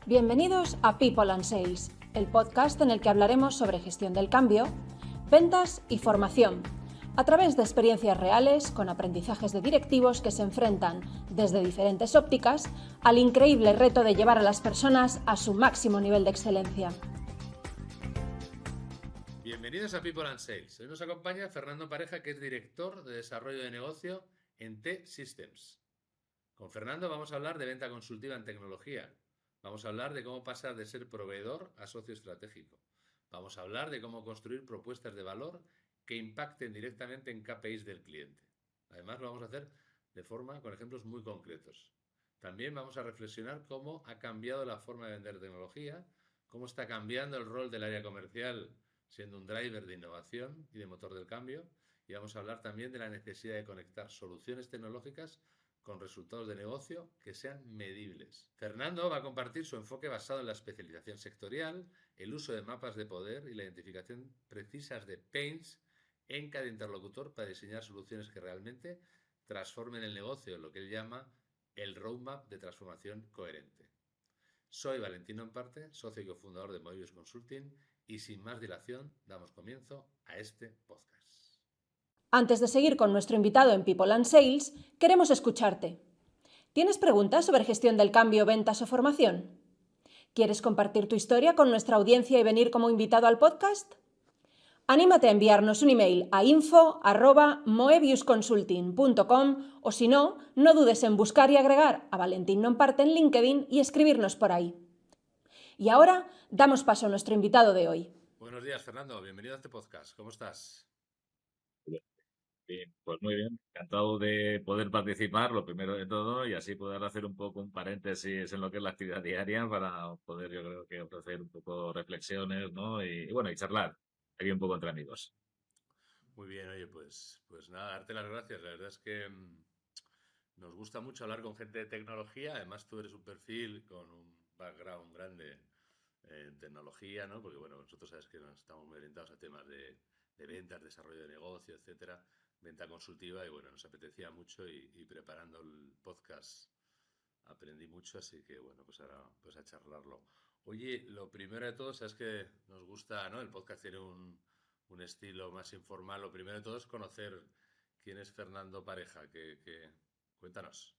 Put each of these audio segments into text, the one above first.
Bienvenidos a People and Sales, el podcast en el que hablaremos sobre gestión del cambio, ventas y formación, a través de experiencias reales con aprendizajes de directivos que se enfrentan desde diferentes ópticas al increíble reto de llevar a las personas a su máximo nivel de excelencia. Bienvenidos a People and Sales. Hoy nos acompaña Fernando Pareja, que es director de desarrollo de negocio en T-Systems. Con Fernando vamos a hablar de venta consultiva en tecnología. Vamos a hablar de cómo pasar de ser proveedor a socio estratégico. Vamos a hablar de cómo construir propuestas de valor que impacten directamente en KPIs del cliente. Además, lo vamos a hacer de forma con ejemplos muy concretos. También vamos a reflexionar cómo ha cambiado la forma de vender tecnología, cómo está cambiando el rol del área comercial siendo un driver de innovación y de motor del cambio. Y vamos a hablar también de la necesidad de conectar soluciones tecnológicas con resultados de negocio que sean medibles. Fernando va a compartir su enfoque basado en la especialización sectorial, el uso de mapas de poder y la identificación precisas de pains en cada interlocutor para diseñar soluciones que realmente transformen el negocio en lo que él llama el roadmap de transformación coherente. Soy Valentino Emparte, socio y cofundador de Moebius Consulting, y sin más dilación damos comienzo a este podcast. Antes de seguir con nuestro invitado en People and Sales, queremos escucharte. ¿Tienes preguntas sobre gestión del cambio, ventas o formación? ¿Quieres compartir tu historia con nuestra audiencia y venir como invitado al podcast? Anímate a enviarnos un email a info@moebiusconsulting.com o si no, no dudes en buscar y agregar a Valentín Nomparte en LinkedIn y escribirnos por ahí. Y ahora damos paso a nuestro invitado de hoy. Buenos días, Fernando. Bienvenido a este podcast. ¿Cómo estás? Bien, pues muy bien, encantado de poder participar, lo primero de todo, y así poder hacer un poco un paréntesis en lo que es la actividad diaria para poder, yo creo que ofrecer un poco reflexiones, ¿no? Y bueno, y charlar aquí un poco entre amigos. Muy bien, oye, pues nada, darte las gracias. La verdad es que nos gusta mucho hablar con gente de tecnología. Además, tú eres un perfil con un background grande en tecnología, ¿no? Porque, bueno, nosotros sabes que nos estamos muy orientados a temas de ventas, desarrollo de negocio, etcétera, venta consultiva, y bueno, nos apetecía mucho y preparando el podcast aprendí mucho, así que, bueno, pues ahora pues a charlarlo. Oye, lo primero de todo, sabes que nos gusta, ¿no? El podcast tiene un estilo más informal. Lo primero de todo es conocer quién es Fernando Pareja. Cuéntanos.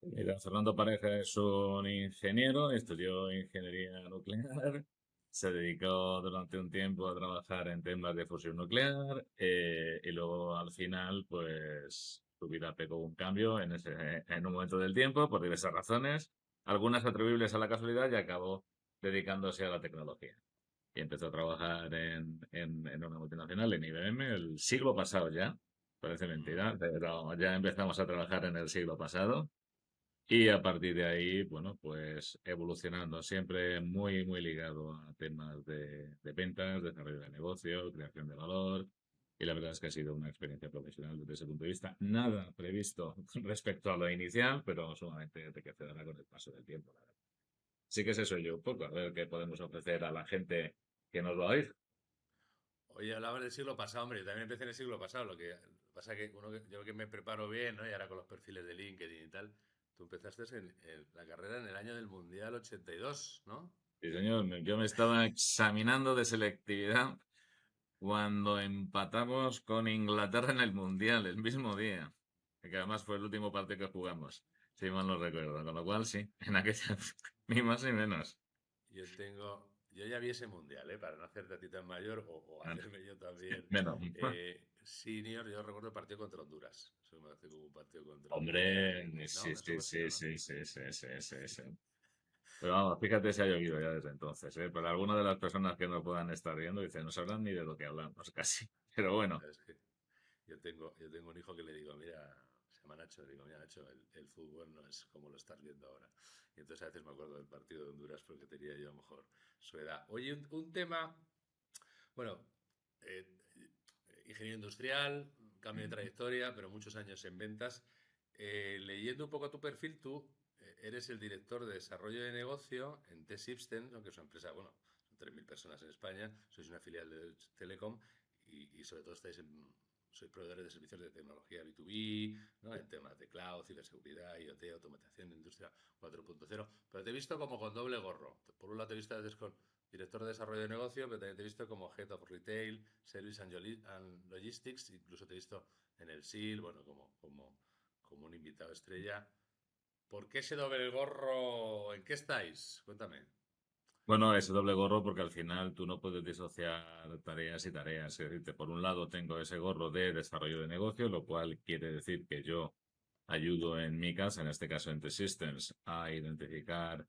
Mira, Fernando Pareja es un ingeniero, estudió ingeniería nuclear, se dedicó durante un tiempo a trabajar en temas de fusión nuclear y luego al final, pues su vida pegó un cambio en un momento del tiempo por diversas razones, algunas atribuibles a la casualidad y acabó dedicándose a la tecnología. Y empezó a trabajar en una multinacional, en IBM, el siglo pasado ya, parece Mm. mentira, pero ya empezamos a trabajar en el siglo pasado. Y a partir de ahí, bueno, pues evolucionando, siempre muy, muy ligado a temas de ventas, desarrollo de negocio, creación de valor. Y la verdad es que ha sido una experiencia profesional desde ese punto de vista. Nada previsto respecto a lo inicial, pero sumamente enriquecedora con el paso del tiempo, la verdad. Sí que es eso yo un poco, a ver qué podemos ofrecer a la gente que nos va a oír. Oye, hablabas del siglo pasado, hombre. Yo también empecé en el siglo pasado. Lo que pasa es que yo que me preparo bien, ¿no? Y ahora con los perfiles de LinkedIn y tal, tú empezaste en la carrera en el año del Mundial 82, ¿no? Sí, señor, yo me estaba examinando de selectividad cuando empatamos con Inglaterra en el Mundial, el mismo día, que además fue el último partido que jugamos, si mal no recuerdo, con lo cual sí, en aquella, ni más ni menos. Yo ya vi ese mundial, ¿eh? Para no hacerte a ti tan mayor o Ah, hacerme yo también menos. senior. Yo recuerdo el partido contra Honduras. Eso me hace como un partido contra Honduras. Hombre, sí, No, eso sí, fue así, ¿o sí, no? sí, sí, sí, sí, sí, sí. Pero vamos, fíjate si ha llovido ya desde entonces, ¿eh? Pero algunas de las personas que nos puedan estar viendo dicen, no sabrán ni de lo que hablamos casi. Pero bueno, Es que yo tengo un hijo que le digo, mira, se llama Nacho, le digo, mira, Nacho, el fútbol no es como lo estás viendo ahora. Y entonces a veces me acuerdo del partido de Honduras porque tenía yo a lo mejor su edad. Oye, un tema, bueno, eh, ingeniero industrial, cambio de trayectoria, pero muchos años en ventas. Leyendo un poco tu perfil, tú eres el director de desarrollo de negocio en T-Systems, ¿no? Que es una empresa, bueno, son 3.000 personas en España, sois una filial de Telecom y sobre todo estáis sois proveedores de servicios de tecnología B2B, ¿no? En temas de cloud, ciberseguridad, IoT, automatización, industria 4.0, pero te he visto como con doble gorro. Por un lado te he visto a veces con director de desarrollo de negocio, pero también te he visto como Head of Retail, Service and Logistics, incluso te he visto en el SIL, bueno, como un invitado estrella. ¿Por qué ese doble gorro? ¿En qué estáis? Cuéntame. Bueno, ese doble gorro porque al final tú no puedes disociar tareas y tareas. Es decir, por un lado tengo ese gorro de desarrollo de negocio, lo cual quiere decir que yo ayudo en mi casa, en este caso en T-Systems, a identificar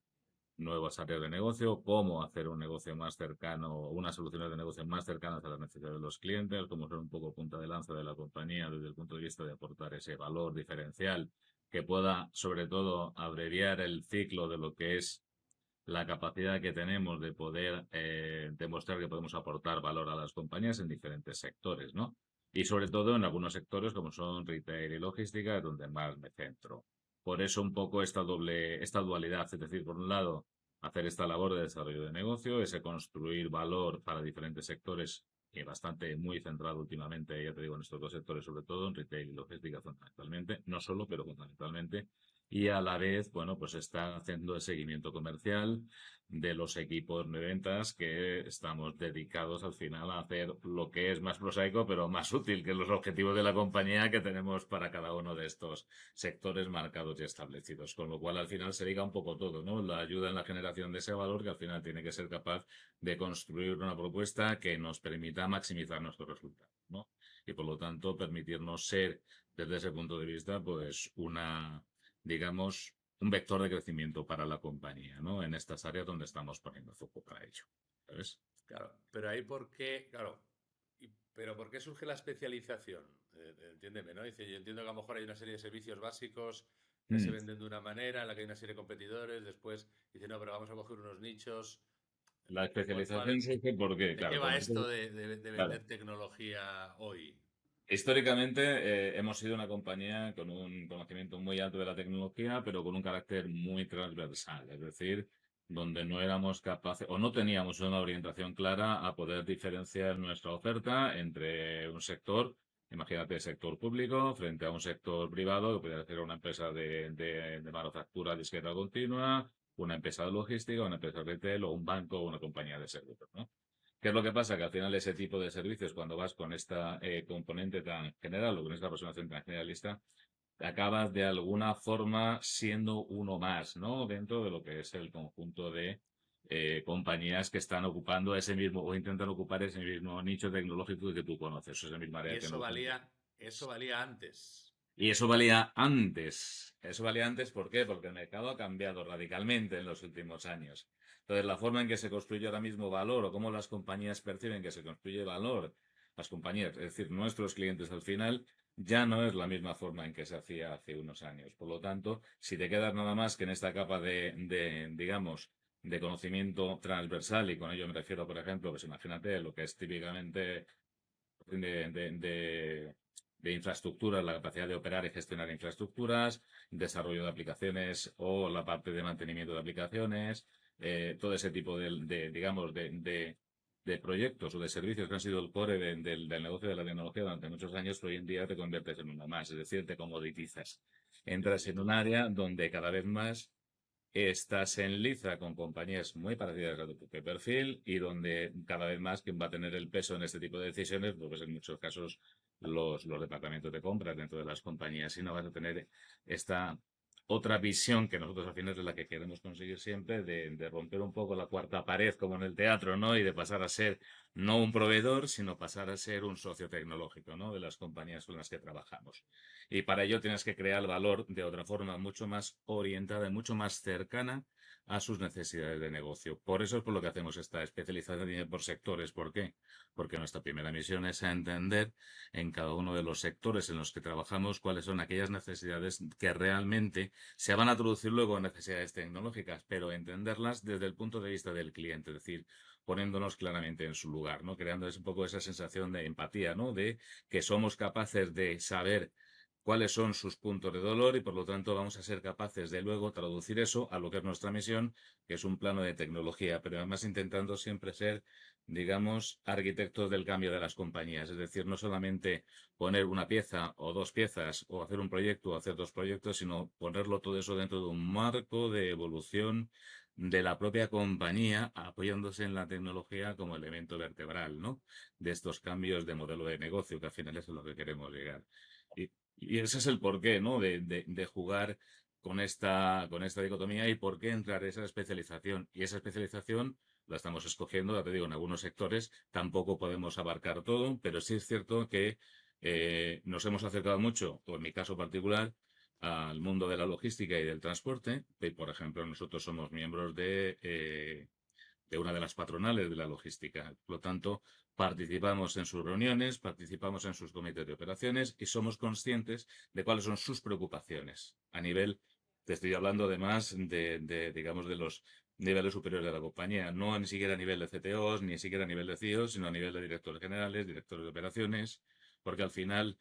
nuevas áreas de negocio, cómo hacer un negocio más cercano, unas soluciones de negocio más cercanas a las necesidades de los clientes, cómo ser un poco punta de lanza de la compañía desde el punto de vista de aportar ese valor diferencial que pueda, sobre todo, abreviar el ciclo de lo que es la capacidad que tenemos de poder demostrar que podemos aportar valor a las compañías en diferentes sectores, ¿no? Y sobre todo en algunos sectores como son retail y logística, donde más me centro. Por eso un poco esta dualidad, es decir, por un lado, hacer esta labor de desarrollo de negocio, ese construir valor para diferentes sectores, y bastante muy centrado últimamente, ya te digo, en estos dos sectores, sobre todo en retail y logística fundamentalmente, no solo, pero fundamentalmente, y a la vez, bueno, pues está haciendo el seguimiento comercial de los equipos de ventas que estamos dedicados al final a hacer lo que es más prosaico, pero más útil, que los objetivos de la compañía que tenemos para cada uno de estos sectores marcados y establecidos. Con lo cual, al final se liga un poco todo, ¿no? La ayuda en la generación de ese valor que al final tiene que ser capaz de construir una propuesta que nos permita maximizar nuestros resultados, ¿no? Y por lo tanto, permitirnos ser, desde ese punto de vista, pues digamos, un vector de crecimiento para la compañía, ¿no? En estas áreas donde estamos poniendo foco para ello, ¿sabes? Claro, pero ahí por qué, claro, pero ¿por qué surge la especialización? Entiéndeme, ¿no? Dice, yo entiendo que a lo mejor hay una serie de servicios básicos que se Mm. venden de una manera, en la que hay una serie de competidores, después dice, no, pero vamos a coger unos nichos. La ¿Cuál, especialización surge porque, ¿De qué claro, va como esto de claro, vender tecnología hoy? históricamente hemos sido una compañía con un conocimiento muy alto de la tecnología, pero con un carácter muy transversal, es decir, donde no éramos capaces o no teníamos una orientación clara a poder diferenciar nuestra oferta entre un sector, imagínate, sector público, frente a un sector privado, que pudiera ser una empresa de manufactura discreta continua, una empresa de logística, una empresa de retail o un banco o una compañía de servicios, ¿no? ¿Qué es lo que pasa? Que al final ese tipo de servicios, cuando vas con esta componente tan general o con esta aproximación tan generalista, acabas de alguna forma siendo uno más, ¿no? Dentro de lo que es el conjunto de compañías que están ocupando ese mismo o intentan ocupar ese mismo nicho tecnológico que tú conoces, esa misma Y área tecnológica. eso valía antes. Y eso valía antes. Eso valía antes, ¿por qué? Porque el mercado ha cambiado radicalmente en los últimos años. Entonces, la forma en que se construye ahora mismo valor o cómo las compañías perciben que se construye valor, las compañías, es decir, nuestros clientes al final, ya no es la misma forma en que se hacía hace unos años. Por lo tanto, si te quedas nada más que en esta capa digamos, de conocimiento transversal, y con ello me refiero, por ejemplo, pues imagínate lo que es típicamente de, de, de, de infraestructuras, la capacidad de operar y gestionar infraestructuras, desarrollo de aplicaciones o la parte de mantenimiento de aplicaciones, todo ese tipo digamos, de proyectos o de servicios que han sido el core del negocio de la tecnología durante muchos años, hoy en día te conviertes en uno más, es decir, te comoditizas. Entras en un área donde cada vez más estás en liza con compañías muy parecidas a tu propio perfil y donde cada vez más quien va a tener el peso en este tipo de decisiones, pues en muchos casos los departamentos de compras dentro de las compañías y no vas a tener esta otra visión que nosotros al final es la que queremos conseguir siempre de romper un poco la cuarta pared como en el teatro, ¿no? Y de pasar a ser no un proveedor, sino pasar a ser un socio tecnológico, ¿no? De las compañías con las que trabajamos. Y para ello tienes que crear valor de otra forma mucho más orientada y mucho más cercana a sus necesidades de negocio. Por eso es por lo que hacemos esta especialización por sectores. ¿Por qué? Porque nuestra primera misión es entender en cada uno de los sectores en los que trabajamos cuáles son aquellas necesidades que realmente se van a traducir luego en necesidades tecnológicas, pero entenderlas desde el punto de vista del cliente, es decir, poniéndonos claramente en su lugar, ¿no? Creándoles un poco esa sensación de empatía, ¿no? De que somos capaces de saber cuáles son sus puntos de dolor y por lo tanto vamos a ser capaces de luego traducir eso a lo que es nuestra misión, que es un plano de tecnología, pero además intentando siempre ser digamos, arquitectos del cambio de las compañías. Es decir, no solamente poner una pieza o dos piezas o hacer un proyecto o hacer dos proyectos, sino ponerlo todo eso dentro de un marco de evolución de la propia compañía, apoyándose en la tecnología como elemento vertebral, ¿no? De estos cambios de modelo de negocio, que al final es a lo que queremos llegar. Y, y ese es el porqué, ¿no? De jugar con esta dicotomía y por qué entrar esa especialización. Y esa especialización la estamos escogiendo, ya te digo, en algunos sectores tampoco podemos abarcar todo, pero sí es cierto que nos hemos acercado mucho, o en mi caso particular, al mundo de la logística y del transporte. Por ejemplo, nosotros somos miembros de una de las patronales de la logística. Por lo tanto, participamos en sus reuniones, participamos en sus comités de operaciones y somos conscientes de cuáles son sus preocupaciones a nivel, te estoy hablando además digamos, de los niveles superiores de la compañía, no ni siquiera a nivel de CTOs, ni siquiera a nivel de CIOs, sino a nivel de directores generales, directores de operaciones, porque al final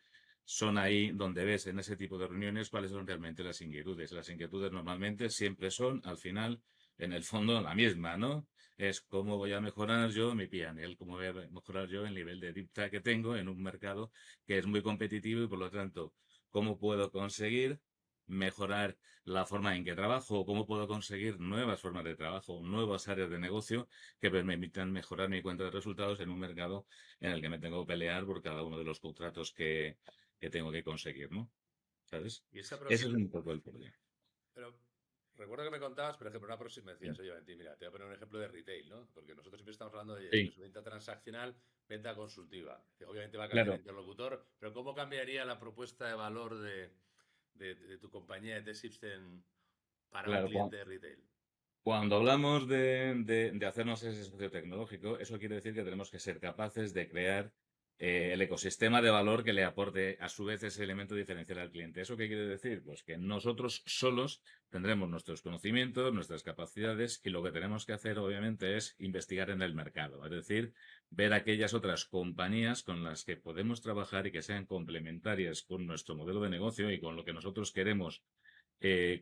son ahí donde ves en ese tipo de reuniones cuáles son realmente las inquietudes. Las inquietudes normalmente siempre son, al final, en el fondo, la misma, ¿no? Es cómo voy a mejorar yo mi P&L, cómo voy a mejorar yo el nivel de dipta que tengo en un mercado que es muy competitivo y por lo tanto, cómo puedo conseguir mejorar la forma en que trabajo, cómo puedo conseguir nuevas formas de trabajo, nuevas áreas de negocio que me permitan mejorar mi cuenta de resultados en un mercado en el que me tengo que pelear por cada uno de los contratos que tengo que conseguir, ¿no? ¿Sabes? Y esa Ese es un poco el problema. Pero recuerdo que me contabas, por ejemplo, una próxima me decías, oye, Valentín, mira, te voy a poner un ejemplo de retail, ¿no? Porque nosotros siempre estamos hablando de Sí, pues, venta transaccional, venta consultiva, que obviamente va a cambiar el claro, interlocutor, pero ¿cómo cambiaría la propuesta de valor de tu compañía de T-System para un claro. cliente de retail? Cuando hablamos de hacernos ese socio tecnológico, eso quiere decir que tenemos que ser capaces de crear el ecosistema de valor que le aporte a su vez ese elemento diferencial al cliente. ¿Eso qué quiere decir? Pues que nosotros solos tendremos nuestros conocimientos, nuestras capacidades y lo que tenemos que hacer obviamente es investigar en el mercado, es decir, ver aquellas otras compañías con las que podemos trabajar y que sean complementarias con nuestro modelo de negocio y con lo que nosotros queremos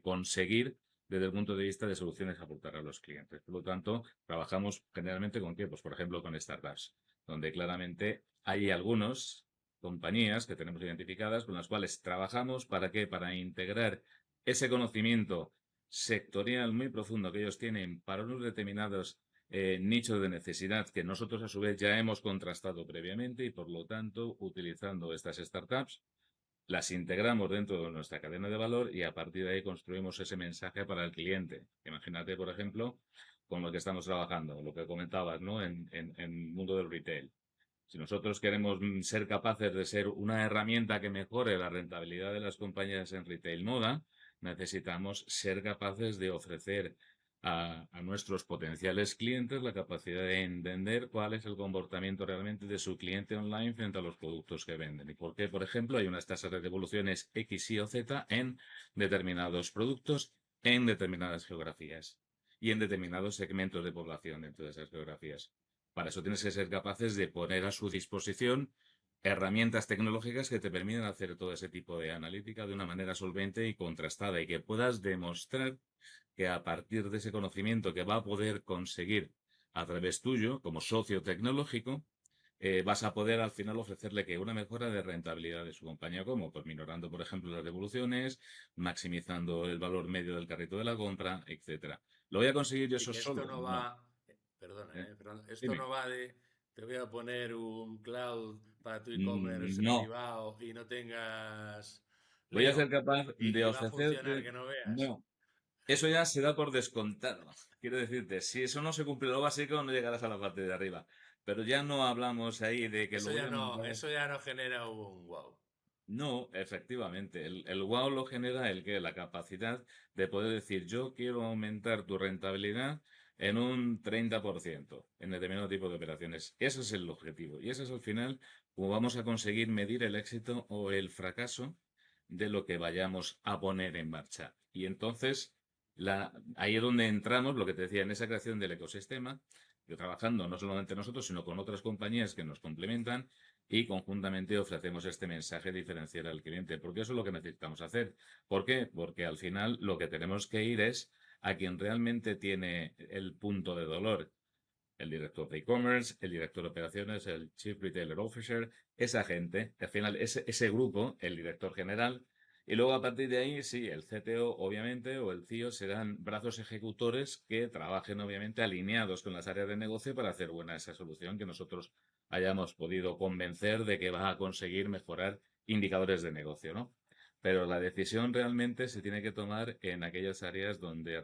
conseguir desde el punto de vista de soluciones a aportar a los clientes. Por lo tanto, trabajamos generalmente con qué, pues por ejemplo con startups, donde claramente hay algunas compañías que tenemos identificadas con las cuales trabajamos para qué, para integrar ese conocimiento sectorial muy profundo que ellos tienen para unos determinados nichos de necesidad que nosotros a su vez ya hemos contrastado previamente y por lo tanto utilizando estas startups las integramos dentro de nuestra cadena de valor y a partir de ahí construimos ese mensaje para el cliente. Imagínate, por ejemplo, con lo que estamos trabajando, lo que comentabas, ¿no? En el mundo del retail. Si nosotros queremos ser capaces de ser una herramienta que mejore la rentabilidad de las compañías en retail moda, necesitamos ser capaces de ofrecer a nuestros potenciales clientes la capacidad de entender cuál es el comportamiento realmente de su cliente online frente a los productos que venden. Y por qué, por ejemplo, hay unas tasas de devoluciones X, Y o Z en determinados productos en determinadas geografías y en determinados segmentos de población dentro de esas geografías. Para eso tienes que ser capaces de poner a su disposición herramientas tecnológicas que te permitan hacer todo ese tipo de analítica de una manera solvente y contrastada y que puedas demostrar que a partir de ese conocimiento que va a poder conseguir a través tuyo como socio tecnológico, vas a poder al final ofrecerle que una mejora de rentabilidad de su compañía, como pues minorando, por ejemplo, las devoluciones, maximizando el valor medio del carrito de la compra, etcétera. ¿Lo voy a conseguir yo Y eso que esto solo? no No. va, perdona, ¿Eh? Fernando, esto Dime. no va de, te voy a poner un cloud para tu e-commerce No. privado y no tengas Voy a ser Leo capaz de y va a funcionar ofrecerte. que no veas. No. Eso ya se da por descontado. Quiero decirte, si eso no se cumple lo básico, no llegarás a la parte de arriba. Pero ya no hablamos ahí de que lo voy a montar. Eso ya no genera un wow. No, efectivamente. El wow lo genera el que la capacidad de poder decir, yo quiero aumentar tu rentabilidad en un 30% en determinado tipo de operaciones. Ese es el objetivo. Y ese es al final cómo vamos a conseguir medir el éxito o el fracaso de lo que vayamos a poner en marcha. Y entonces, ahí es donde entramos, lo que te decía, en esa creación del ecosistema, que trabajando no solamente nosotros, sino con otras compañías que nos complementan y conjuntamente ofrecemos este mensaje diferencial al cliente, porque eso es lo que necesitamos hacer. ¿Por qué? Porque al final lo que tenemos que ir es a quien realmente tiene el punto de dolor. el director de e-commerce, el director de operaciones, el Chief Retailer Officer, esa gente, al final ese grupo, el director general, y luego a partir de ahí, sí, el CTO, obviamente, o el CIO serán brazos ejecutores que trabajen, obviamente, alineados con las áreas de negocio para hacer buena esa solución que nosotros hayamos podido convencer de que va a conseguir mejorar indicadores de negocio, ¿no? Pero la decisión realmente se tiene que tomar en aquellas áreas donde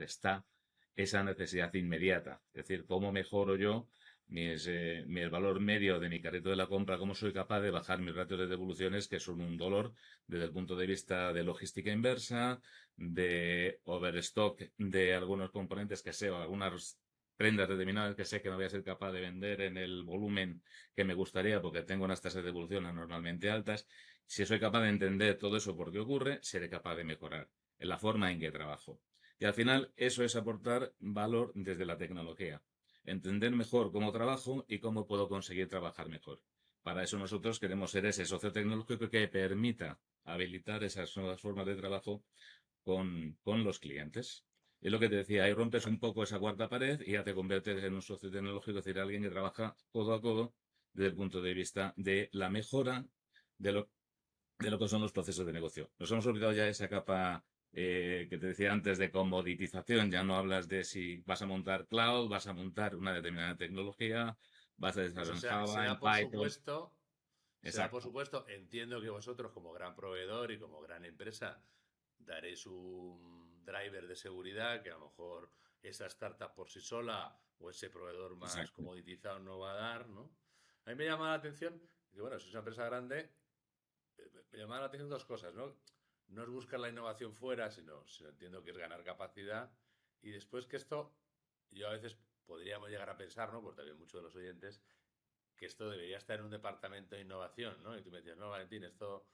está esa necesidad inmediata. Es decir, ¿cómo mejoro yo mi valor medio de mi carrito de la compra? ¿Cómo soy capaz de bajar mis ratios de devoluciones, que son un dolor desde el punto de vista de logística inversa, de overstock de algunos componentes que sé, o algunas prendas determinadas que sé que no voy a ser capaz de vender en el volumen que me gustaría porque tengo unas tasas de devolución anormalmente altas? Si soy capaz de entender todo eso por qué ocurre, seré capaz de mejorar en la forma en que trabajo. Y al final eso es aportar valor desde la tecnología. Entender mejor cómo trabajo y cómo puedo conseguir trabajar mejor. Para eso nosotros queremos ser ese socio tecnológico que permita habilitar esas nuevas formas de trabajo con los clientes. Es lo que te decía, ahí rompes un poco esa cuarta pared y ya te conviertes en un socio tecnológico, es decir, alguien que trabaja codo a codo desde el punto de vista de la mejora de lo que son los procesos de negocio. Nos hemos olvidado ya esa capa que te decía antes de comoditización. Ya no hablas de si vas a montar cloud, vas a montar una determinada tecnología, vas a Eso desarrollar en se Java, da en por Python. supuesto, Exacto. entiendo que vosotros como gran proveedor y como gran empresa daréis un driver de seguridad que a lo mejor esa startup por sí sola o ese proveedor más Exacto. comoditizado no va a dar, ¿no? A mí me llama la atención que, bueno, si es una empresa grande, me llama la atención dos cosas, ¿no? No es buscar la innovación fuera, sino entiendo que es ganar capacidad. Y después que esto, yo a veces podríamos llegar a pensar, ¿no? Porque también muchos de los oyentes, que esto debería estar en un departamento de innovación, ¿no? Y tú me decías, no, Valentín, esto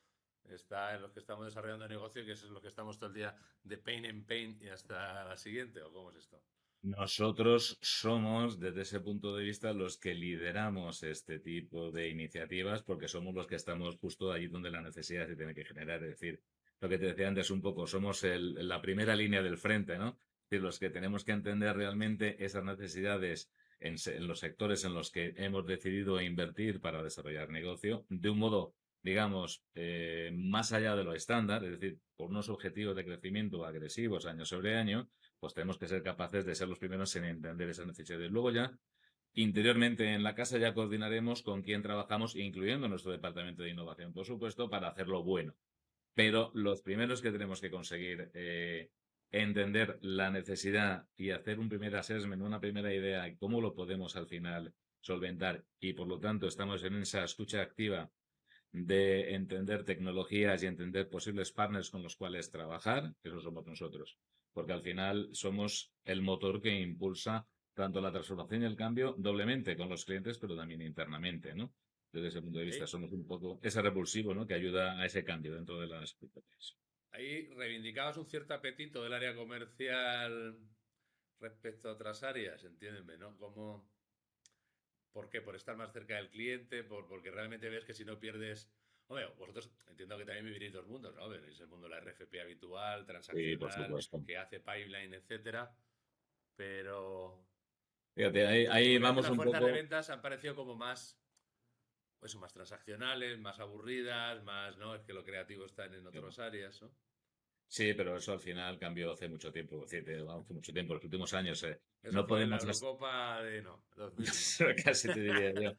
está en los que estamos desarrollando negocio, que eso es lo que estamos todo el día de pain en pain y hasta la siguiente, ¿o cómo es esto? Nosotros somos, desde ese punto de vista, los que lideramos este tipo de iniciativas porque somos los que estamos justo allí donde la necesidad se tiene que generar. Es decir, lo que te decía antes un poco, somos la primera línea del frente, ¿no? Es decir, los que tenemos que entender realmente esas necesidades en los sectores en los que hemos decidido invertir para desarrollar negocio de un modo, digamos, más allá de lo estándar, es decir, por unos objetivos de crecimiento agresivos año sobre año, pues tenemos que ser capaces de ser los primeros en entender esas necesidades. Luego ya, interiormente en la casa ya coordinaremos con quién trabajamos, incluyendo nuestro departamento de innovación, por supuesto, para hacerlo bueno. Pero los primeros que tenemos que conseguir entender la necesidad y hacer un primer assessment, una primera idea de cómo lo podemos al final solventar y por lo tanto estamos en esa escucha activa de entender tecnologías y entender posibles partners con los cuales trabajar, eso somos nosotros. Porque al final somos el motor que impulsa tanto la transformación y el cambio doblemente con los clientes, pero también internamente, ¿no? Desde ese punto de vista, Ahí, somos un poco ese repulsivo, ¿no? Que ayuda a ese cambio dentro de las compañías. ahí reivindicabas un cierto apetito del área comercial respecto a otras áreas, entiéndeme, ¿no? ¿Cómo, ¿por qué? ¿Por estar más cerca del cliente? Porque realmente ves que si no pierdes... Hombre, vosotros entiendo que también viviréis dos mundos, ¿no? Veréis el mundo de la RFP habitual, Sí, por transaccional, supuesto. que hace pipeline, etcétera. Pero Fíjate, ahí últimamente vamos las un fuerzas de poco. ventas han parecido como más, pues, más transaccionales, más aburridas, más, ¿no? Es que lo creativo está en otras áreas, ¿no? Sí, pero eso al final cambió hace mucho tiempo, es decir, hace mucho tiempo, los últimos años. Eso No fue en la podemos Eurocopa de, no, 2001. casi te diría yo.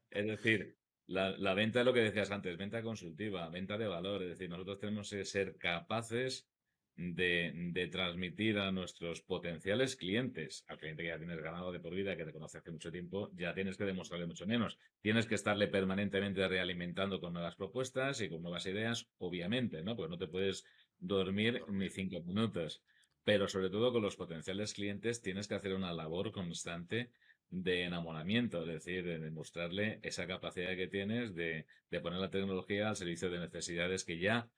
Es decir, la venta es lo que decías antes, venta consultiva, venta de valor. Es decir, nosotros tenemos que ser capaces de transmitir a nuestros potenciales clientes, al cliente que ya tienes ganado de por vida, que te conoce hace mucho tiempo, ya tienes que demostrarle mucho menos. Tienes que estarle permanentemente realimentando con nuevas propuestas y con nuevas ideas, obviamente, ¿no? Porque no te puedes dormir ni Dormir. 5 minutos. Pero sobre todo con los potenciales clientes tienes que hacer una labor constante de enamoramiento, es decir, de demostrarle esa capacidad que tienes de poner la tecnología al servicio de necesidades que ya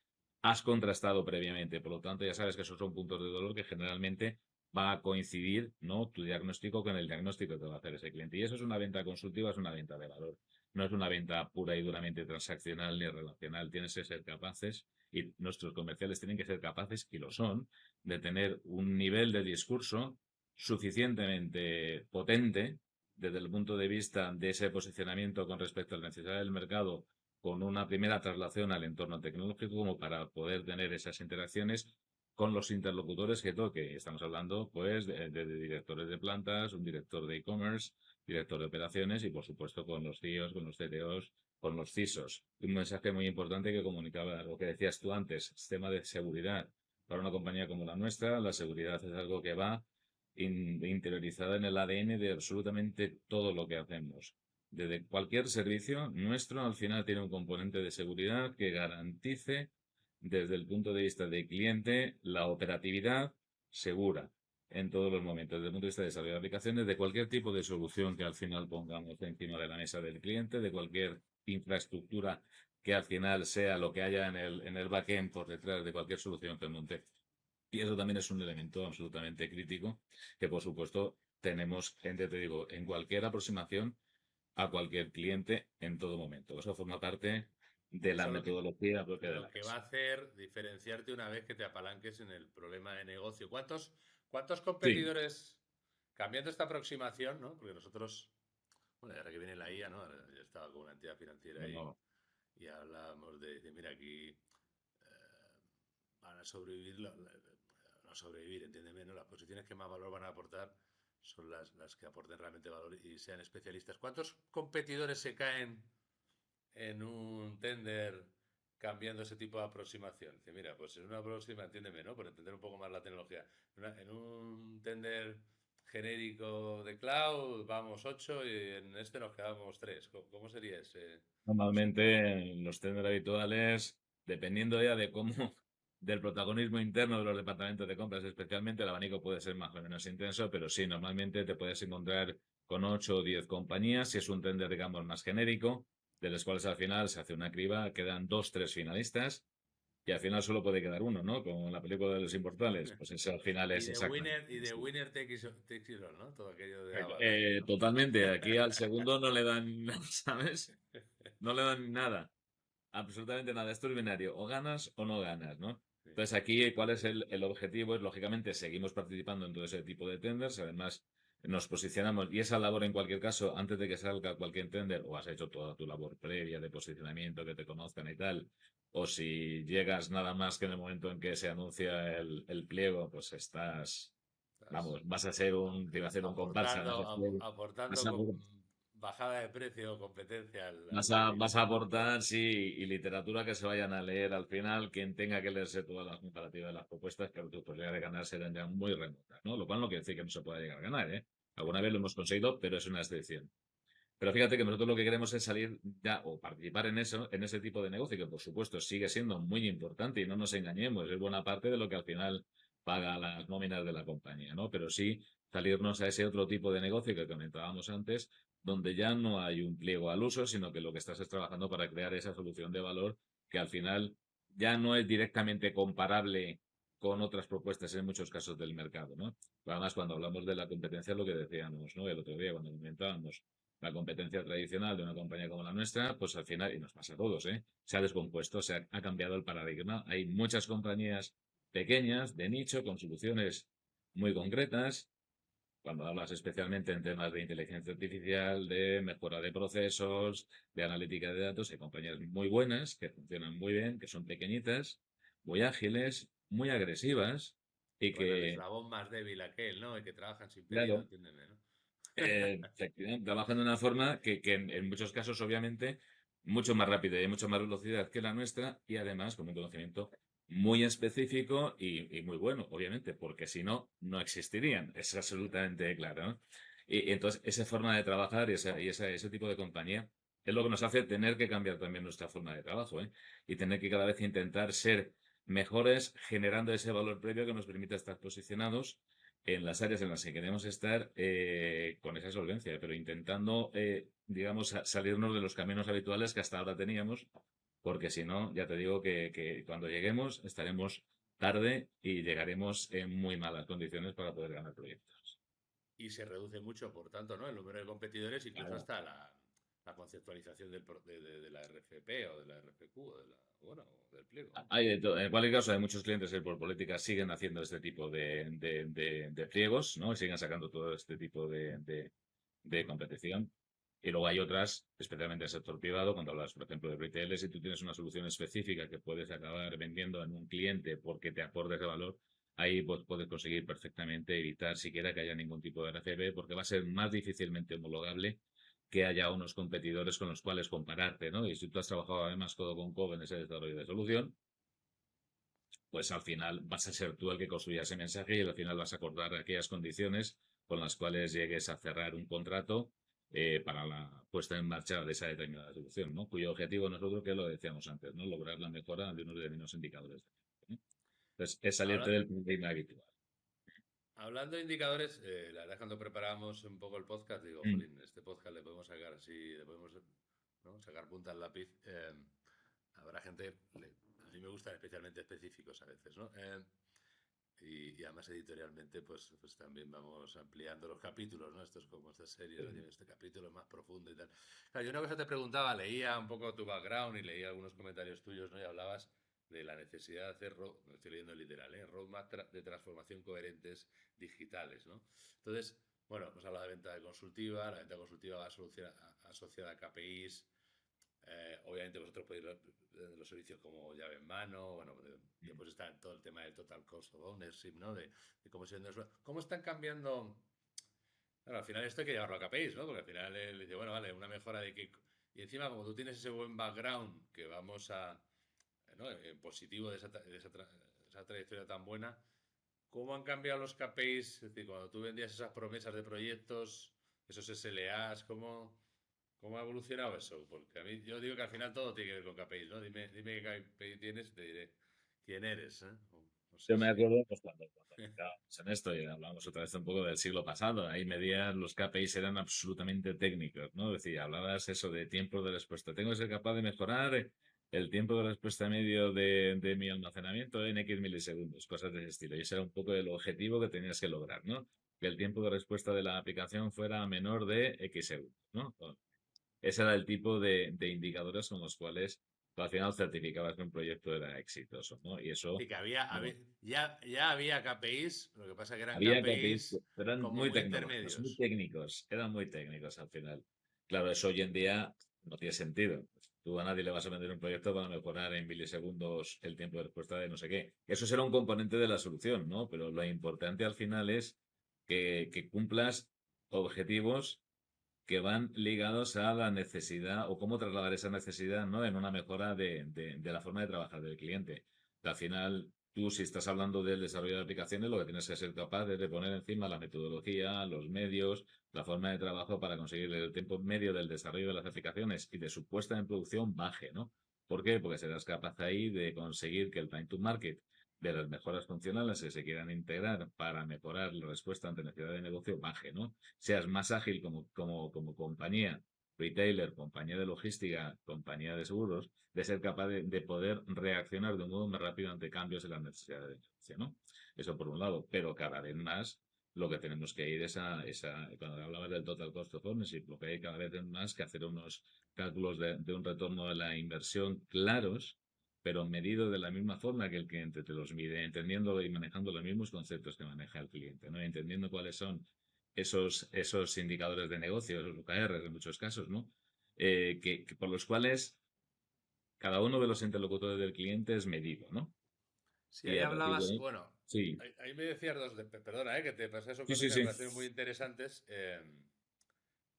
has contrastado previamente. Por lo tanto, ya sabes que esos son puntos de dolor que generalmente va a coincidir, ¿no? Tu diagnóstico con el diagnóstico que va a hacer ese cliente. Y eso es una venta consultiva, es una venta de valor. No es una venta pura y duramente transaccional ni relacional. Tienes que ser capaces, y nuestros comerciales tienen que ser capaces, y lo son, de tener un nivel de discurso suficientemente potente desde el punto de vista de ese posicionamiento con respecto a la necesidad del mercado, con una primera traslación al entorno tecnológico, como para poder tener esas interacciones con los interlocutores que toque. Estamos hablando, pues, de directores de plantas, un director de e-commerce, director de operaciones y, por supuesto, con los CIOs, con los CTOs, con los CISOs. Un mensaje muy importante que comunicaba lo que decías tú antes, sistema de seguridad. Para una compañía como la nuestra, la seguridad es algo que va interiorizada en el ADN de absolutamente todo lo que hacemos. Desde cualquier servicio nuestro, al final tiene un componente de seguridad que garantice, desde el punto de vista del cliente, la operatividad segura en todos los momentos, desde el punto de vista de desarrollo de aplicaciones, de cualquier tipo de solución que al final pongamos encima de la mesa del cliente, de cualquier infraestructura que al final sea lo que haya en el backend por detrás de cualquier solución que monte. Y eso también es un elemento absolutamente crítico que, por supuesto, tenemos, te digo, en cualquier aproximación a cualquier cliente en todo momento. Eso forma parte de la Eso metodología propia de la lo que va a empresa. hacer diferenciarte una vez que te apalanques en el problema de negocio. ¿Cuántos Sí, competidores, cambiando esta aproximación, ¿no? Porque nosotros, bueno, ahora que viene la IA, ¿no? Ahora yo estaba con una entidad financiera no, y hablábamos de, mira, aquí van a sobrevivir, no sobrevivir, entiéndeme, ¿no? Las posiciones que más valor van a aportar son las que aporten realmente valor y sean especialistas. ¿Cuántos competidores se caen en un tender cambiando ese tipo de aproximación? Dice, mira, pues en una próxima, entiéndeme, ¿no? Por entender un poco más la tecnología. En un tender genérico de cloud vamos 8 y en este nos quedamos 3. ¿Cómo sería ese? normalmente los tenders habituales, dependiendo ya de cómo, del protagonismo interno de los departamentos de compras, especialmente el abanico puede ser más o menos intenso, pero sí, normalmente te puedes encontrar con 8 o 10 compañías, si es un tender, digamos, más genérico, de los cuales al final se hace una criba, quedan 2, 3 finalistas, y al final solo puede quedar uno, ¿no? Como en la película de los inmortales, pues eso al final es exactamente Y de así. winner takes it all, ¿no? Todo aquello de Avatar, ¿no? Totalmente, aquí al segundo no le dan, ¿sabes? No le dan nada, absolutamente nada. Esto es binario, o ganas o no ganas, ¿no? Sí. Entonces aquí, ¿cuál es el objetivo? Es, lógicamente, seguimos participando en todo ese tipo de tenders, además nos posicionamos, y esa labor en cualquier caso, antes de que salga cualquier tender, o has hecho toda tu labor previa de posicionamiento, que te conozcan y tal, o si llegas nada más que en el momento en que se anuncia el pliego, pues estás, Estás vamos, vas a ser te iba a ser un comparsa en aportando, ese pliego. aportando Vas a, con bajada de precio, competencia Vas al a, pedido. vas a aportar, sí, y literatura que se vayan a leer al final, quien tenga que leerse todas las comparativas de las propuestas, pero tu posibilidad de ganar serán ya muy remotas, ¿no? Lo cual no quiere decir que no se pueda llegar a ganar, ¿eh? Alguna vez lo hemos conseguido, pero es una excepción. Pero fíjate que nosotros lo que queremos es salir ya o participar en eso, en ese tipo de negocio, que por supuesto sigue siendo muy importante y no nos engañemos, es buena parte de lo que al final paga las nóminas de la compañía, ¿no? Pero sí salirnos a ese otro tipo de negocio que comentábamos antes, donde ya no hay un pliego al uso, sino que lo que estás es trabajando para crear esa solución de valor que al final ya no es directamente comparable con otras propuestas en muchos casos del mercado, ¿no? Además, cuando hablamos de la competencia, es lo que decíamos, ¿no? El otro día, cuando comentábamos la competencia tradicional de una compañía como la nuestra, pues al final, y nos pasa a todos, se ha descompuesto, ha cambiado el paradigma. Hay muchas compañías pequeñas, de nicho, con soluciones muy concretas. Cuando hablas especialmente en temas de inteligencia artificial, de mejora de procesos, de analítica de datos, hay compañías muy buenas, que funcionan muy bien, que son pequeñitas, muy ágiles, muy agresivas y Con el que, eslabón más débil aquel, ¿no? El que trabajan sin pedido, claro, entiéndeme, ¿no? efectivamente, trabajan de una forma que en muchos casos, obviamente, mucho más rápida y mucho más velocidad que la nuestra y además con un conocimiento muy específico y muy bueno, obviamente, porque si no, no existirían. Es absolutamente claro, ¿no? Y entonces, esa forma de trabajar ese tipo de compañía es lo que nos hace tener que cambiar también nuestra forma de trabajo, ¿eh? Y tener que cada vez intentar ser mejores generando ese valor previo que nos permita estar posicionados en las áreas en las que queremos estar con esa solvencia, pero intentando, digamos, salirnos de los caminos habituales que hasta ahora teníamos, porque si no, ya te digo que cuando lleguemos estaremos tarde y llegaremos en muy malas condiciones para poder ganar proyectos. Y se reduce mucho, por tanto, ¿no? El número de competidores, incluso Claro. hasta la conceptualización de la RFP o de la RFQ o bueno, o del pliego, ¿no? Hay de todo. En cualquier caso, hay muchos clientes que por política siguen haciendo este tipo de pliegos, ¿no? Y siguen sacando todo este tipo de competición. Y luego hay otras, especialmente en el sector privado, cuando hablas, por ejemplo, de retail, si tú tienes una solución específica que puedes acabar vendiendo en un cliente porque te aportes de valor, ahí pues, puedes conseguir perfectamente evitar siquiera que haya ningún tipo de RCB, porque va a ser más difícilmente homologable que haya unos competidores con los cuales compararte, ¿no? Y si tú has trabajado además codo con codo en ese desarrollo de solución, pues al final vas a ser tú el que construya ese mensaje y al final vas a acordar aquellas condiciones con las cuales llegues a cerrar un contrato para la puesta en marcha de esa determinada solución, ¿no? Cuyo objetivo no es otro que lo decíamos antes, ¿no? Lograr la mejora de unos determinados indicadores. ¿No? Entonces, es salirte Habla- del paradigma habitual. Hablando de indicadores, la verdad cuando preparábamos un poco el podcast, digo, Mm. jolín, este podcast le podemos sacar así, le podemos, ¿no?, sacar punta al lápiz. Habrá gente, a mí me gustan especialmente específicos a veces, ¿no? Y además editorialmente, pues también vamos ampliando los capítulos, ¿no? Esto es como esta serie, ¿no? Tiene este capítulo es más profundo y tal. Claro, yo una cosa te preguntaba, leía un poco tu background y leía algunos comentarios tuyos, ¿no? Y hablabas de la necesidad de hacer, no estoy leyendo literal, roadmap de transformación coherentes digitales, ¿no? Entonces, bueno, hemos hablado de venta de consultiva, la venta consultiva va asociada a KPIs. Obviamente vosotros podéis ver los servicios como llave en mano, bueno, después está todo el tema del total cost of ownership, ¿no? De cómo se vende. ¿Cómo están cambiando? Claro, al final esto hay que llevarlo a KPIs, ¿no? Porque al final él dice, bueno, vale, una mejora de que... Y encima, como tú tienes ese buen background que vamos a... ¿no? En positivo de esa trayectoria tan buena, ¿cómo han cambiado los KPIs? Es decir, cuando tú vendías esas promesas de proyectos, esos SLAs, ¿cómo ha evolucionado eso? Porque a mí, yo digo que al final todo tiene que ver con KPIs, ¿no? Dime qué KPI tienes y te diré quién eres, ¿eh? No Yo sé me si... acuerdo pues, cuando estábamos en esto y hablamos otra vez un poco del siglo pasado, ahí medías los KPIs eran absolutamente técnicos, ¿no? Es decir, hablabas eso de tiempo de respuesta. Tengo que ser capaz de mejorar el tiempo de respuesta medio de mi almacenamiento en X milisegundos, cosas de ese estilo. Y ese era un poco el objetivo que tenías que lograr, ¿no? Que el tiempo de respuesta de la aplicación fuera menor de X segundos, ¿no? Ese era el tipo de indicadores con los cuales tú al final certificabas que un proyecto era exitoso, ¿no? Y eso, Sí, que bueno, ya había KPIs, lo que pasa que eran había KPIs, KPIs pero eran como muy muy tecnológicos, muy intermedios. técnicos, eran muy técnicos al final. Claro, eso hoy en día no tiene sentido. Tú a nadie le vas a vender un proyecto para mejorar en milisegundos el tiempo de respuesta de no sé qué. Eso será un componente de la solución, ¿no? Pero lo importante al final es que cumplas objetivos que van ligados a la necesidad o cómo trasladar esa necesidad, ¿no? En una mejora de la forma de trabajar del cliente. Al final, tú si estás hablando del desarrollo de aplicaciones, lo que tienes que ser capaz es de poner encima la metodología, los medios, la forma de trabajo para conseguir el tiempo medio del desarrollo de las aplicaciones y de su puesta en producción baje, ¿no? ¿Por qué? Porque serás capaz ahí de conseguir que el time to market de las mejoras funcionales que se quieran integrar para mejorar la respuesta ante necesidad de negocio baje, ¿no? Seas más ágil como compañía, retailer, compañía de logística, compañía de seguros, de ser capaz de poder reaccionar de un modo más rápido ante cambios en las necesidades de negocio, ¿no? Eso por un lado, pero cada vez más lo que tenemos que ir es cuando hablabas del total cost of ownership, lo que hay cada vez más que hacer unos cálculos de un retorno de la inversión claros, pero medido de la misma forma que el cliente te los mide, entendiendo y manejando los mismos conceptos que maneja el cliente, ¿no? Entendiendo cuáles son esos indicadores de negocio, esos OKRs en muchos casos, ¿no? Que por los cuales cada uno de los interlocutores del cliente es medido, ¿no? Sí, Y ahí a partir de hablabas, ahí, bueno, sí, ahí me decías perdona, que te pasé, son sí, cosas sí, que me sí. parecen muy interesantes.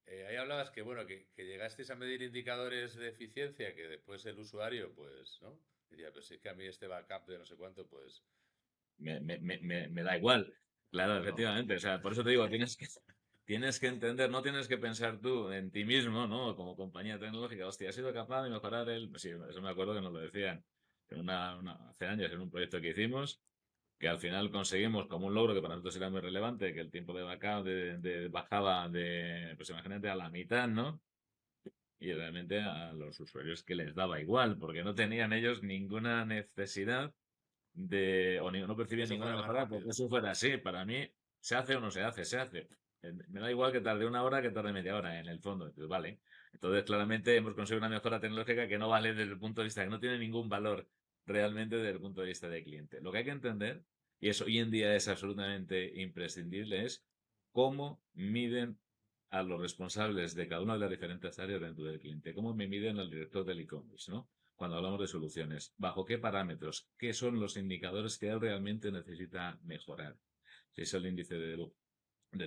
Ahí hablabas que, bueno, que llegasteis a medir indicadores de eficiencia que después el usuario, pues, ¿no? Diría, pues es que a mí este backup de no sé cuánto, pues, Me da igual. Claro, ¿no? efectivamente. O sea, por eso te digo, tienes que entender, no tienes que pensar tú en ti mismo, ¿no? Como compañía tecnológica, hostia, has sido capaz de mejorar el... Sí, eso me acuerdo que nos lo decían hace años en un proyecto que hicimos, que al final conseguimos como un logro que para nosotros era muy relevante, que el tiempo de backup bajaba de, pues imagínate, a la mitad, ¿no? Y realmente a los usuarios que les daba igual, porque no tenían ellos ninguna necesidad no Que percibían eso ninguna fuera más mejora porque rápido. eso fuera así. Para mí, se hace o no se hace, se hace. Me da igual que tarde una hora que tarde media hora, en el fondo. Entonces, vale. Entonces, claramente hemos conseguido una mejora tecnológica que no vale desde el punto de vista, que no tiene ningún valor realmente desde el punto de vista del cliente. Lo que hay que entender, y eso hoy en día es absolutamente imprescindible, es cómo miden a los responsables de cada una de las diferentes áreas dentro del cliente. ¿Cómo me miden al director del e-commerce, ¿no? Cuando hablamos de soluciones, ¿bajo qué parámetros? ¿Qué son los indicadores que él realmente necesita mejorar? Si es el índice de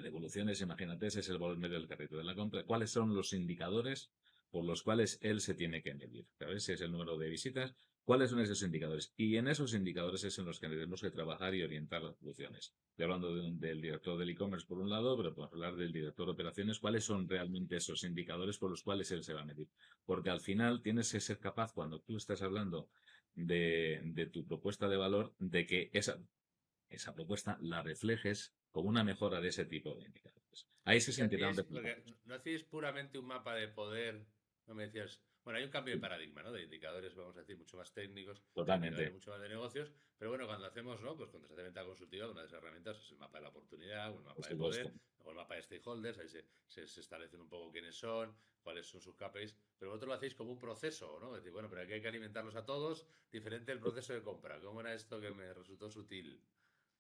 devoluciones, imagínate, ese es el valor medio del carrito de la compra. ¿Cuáles son los indicadores por los cuales él se tiene que medir? ¿Sabes? Si es el número de visitas, ¿cuáles son esos indicadores? Y en esos indicadores es en los que tenemos que trabajar y orientar las soluciones. Estoy hablando del director del e-commerce por un lado, pero podemos hablar del director de operaciones. ¿Cuáles son realmente esos indicadores por los cuales él se va a medir? Porque al final tienes que ser capaz, cuando tú estás hablando de tu propuesta de valor, de que esa propuesta la reflejes como una mejora de ese tipo de indicadores. Ahí se Y sentirán hacéis, porque reflejados. no hacéis puramente un mapa de poder, no me decías, bueno, hay un cambio de Sí, paradigma, ¿no? De indicadores, vamos a decir, mucho más técnicos, a indicadores totalmente, mucho más de negocios, pero bueno, cuando hacemos, ¿no? Pues cuando se hace venta consultiva, una de esas herramientas es el mapa de la oportunidad, o el por mapa de supuesto. poder, o el mapa de stakeholders, ahí se establecen un poco quiénes son, cuáles son sus KPIs, pero vosotros lo hacéis como un proceso, ¿no? Es decir, bueno, pero aquí hay que alimentarlos a todos, diferente el proceso de compra. ¿Cómo era esto que me resultó sutil?